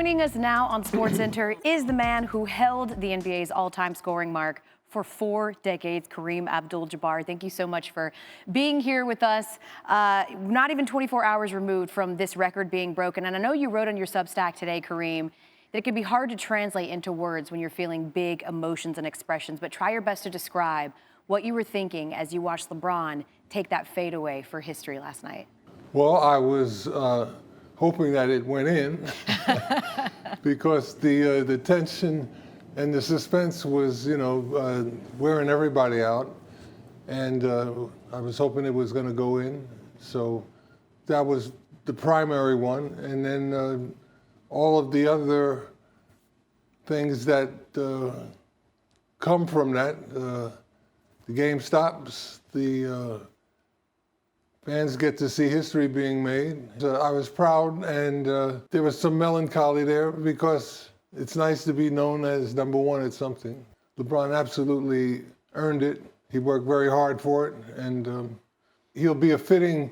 Joining us now on SportsCenter is the man who held the NBA's all-time scoring mark for 4 decades, Kareem Abdul-Jabbar. Thank you so much for being here with us. Not even 24 hours removed from this record being broken. And I know you wrote on your Substack today, Kareem, that it can be hard to translate into words when you're feeling big emotions and expressions, but try your best to describe what you were thinking as you watched LeBron take that fadeaway for history last night. Well, I was hoping that it went in because the tension and the suspense was, wearing everybody out. And I was hoping it was going to go in. So that was the primary one. And then all of the other things that come from that, the game stops, the fans get to see history being made. I was proud, and there was some melancholy there because it's nice to be known as number one at something. LeBron absolutely earned it. He worked very hard for it, and he'll be a fitting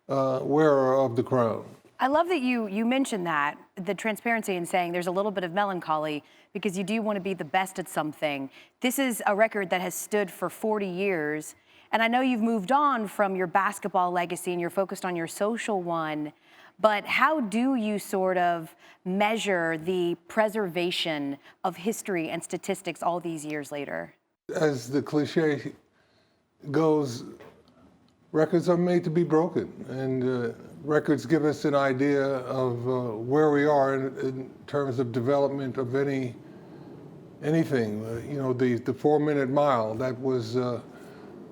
wearer of the crown. I love that you mentioned that, the transparency in saying there's a little bit of melancholy because you do want to be the best at something. This is a record that has stood for 40 years. And I know you've moved on from your basketball legacy and you're focused on your social one, but how do you sort of measure the preservation of history and statistics all these years later? As the cliche goes, records are made to be broken, and records give us an idea of where we are in terms of development of anything. The 4-minute mile, that was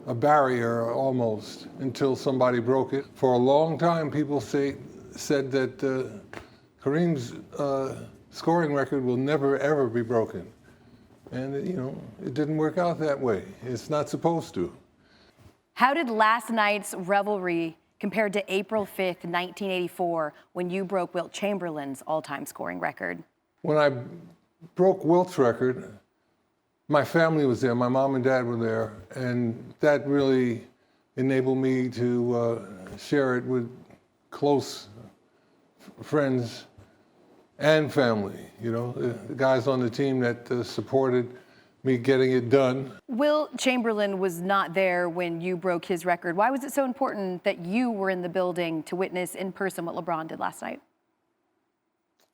a barrier almost until somebody broke it. For a long time, people said that Kareem's scoring record will never, ever be broken. And, it didn't work out that way. It's not supposed to. How did last night's revelry compare to April 5th, 1984, when you broke Wilt Chamberlain's all-time scoring record? When I broke Wilt's record, my family was there, my mom and dad were there, and that really enabled me to share it with close friends and family, the guys on the team that supported me getting it done. Wilt Chamberlain was not there when you broke his record. Why was it so important that you were in the building to witness in person what LeBron did last night?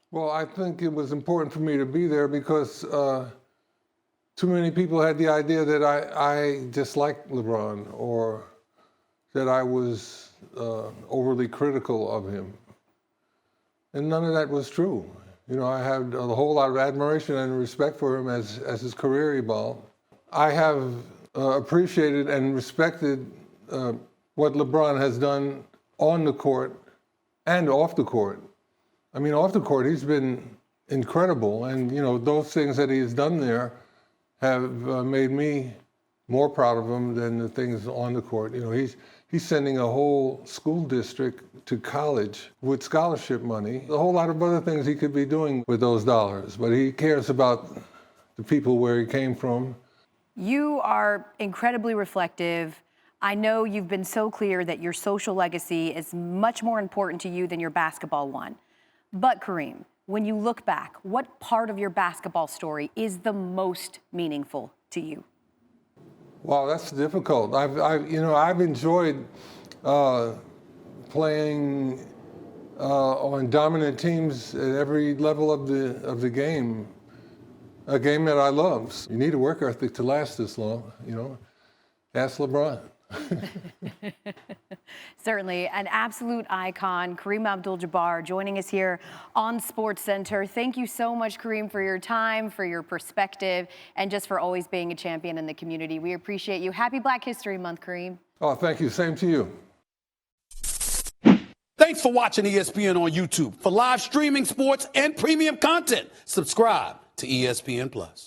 Well, I think it was important for me to be there because too many people had the idea that I disliked LeBron or that I was overly critical of him. And none of that was true. I had a whole lot of admiration and respect for him as his career evolved. I have appreciated and respected what LeBron has done on the court and off the court. I mean, off the court, he's been incredible. And, those things that he has done there have made me more proud of him than the things on the court. He's sending a whole school district to college with scholarship money. A whole lot of other things he could be doing with those dollars, but he cares about the people where he came from. You are incredibly reflective. I know you've been so clear that your social legacy is much more important to you than your basketball one. But Kareem, when you look back, what part of your basketball story is the most meaningful to you? Wow, that's difficult. I've enjoyed playing on dominant teams at every level of the game. A game that I love. You need a work ethic to last this long. Ask LeBron. Certainly, an absolute icon, Kareem Abdul-Jabbar, joining us here on SportsCenter. Thank you so much, Kareem, for your time, for your perspective, and just for always being a champion in the community. We appreciate you. Happy Black History Month, Kareem. Oh, thank you. Same to you. Thanks for watching ESPN on YouTube. For live streaming sports and premium content, subscribe to ESPN+.